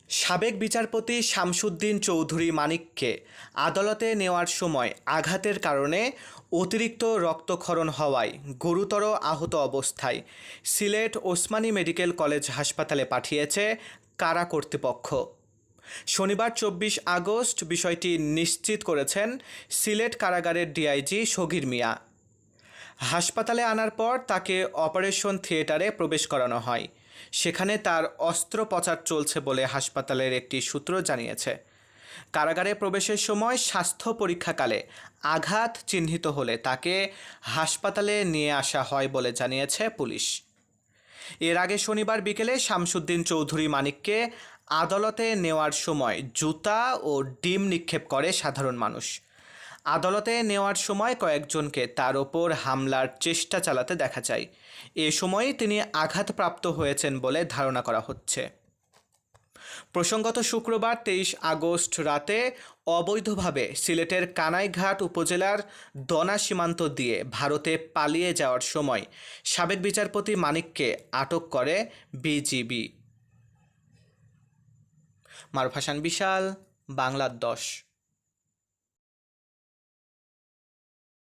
সাবেক বিচারপতি শামসুদ্দিন চৌধুরী মানিককে আদালতে নেওয়ার সময় আঘাতের কারণে অতিরিক্ত রক্তক্ষরণ হওয়ায় গুরুতর আহত অবস্থায় সিলেট ওসমানী মেডিকেল কলেজ হাসপাতালে পাঠিয়েছে কারা কর্তৃপক্ষ। শনিবার ২৪ আগস্ট বিষয়টি নিশ্চিত করেছেন সিলেট কারাগারের ডিআইজি সগীর মিয়া। হাসপাতালে আনার পর তাকে অপারেশন থিয়েটারে প্রবেশ করানো হয়। সেখানে তার অস্ত্রোপচার চলছে বলে হাসপাতালের একটি সূত্র জানিয়েছে। কারাগারে প্রবেশের সময় স্বাস্থ্য পরীক্ষাকালে আঘাত চিহ্নিত হলে তাকে হাসপাতালে নিয়ে আসা হয় বলে জানিয়েছে পুলিশ। এর আগে শনিবার বিকেলে শামসুদ্দিন চৌধুরী মানিককে আদালতে নেওয়ার সময় জুতা ও ডিম নিক্ষেপ করে সাধারণ মানুষ। আদালতে নেওয়ার সময় কয়েকজনকে তার ওপর হামলার চেষ্টা চালাতে দেখা যায়। এ সময়ই তিনি আঘাতপ্রাপ্ত হয়েছেন বলে ধারণা করা হচ্ছে। প্রসঙ্গত শুক্রবার ২৩ আগস্ট রাতে অবৈধভাবে সিলেটের কানাইঘাট উপজেলার দনা সীমান্ত দিয়ে ভারতে পালিয়ে যাওয়ার সময় সাবেক বিচারপতি মানিককে আটক করে বিজিবি। মারুফ হাসান বিশাল, বাংলা ১০।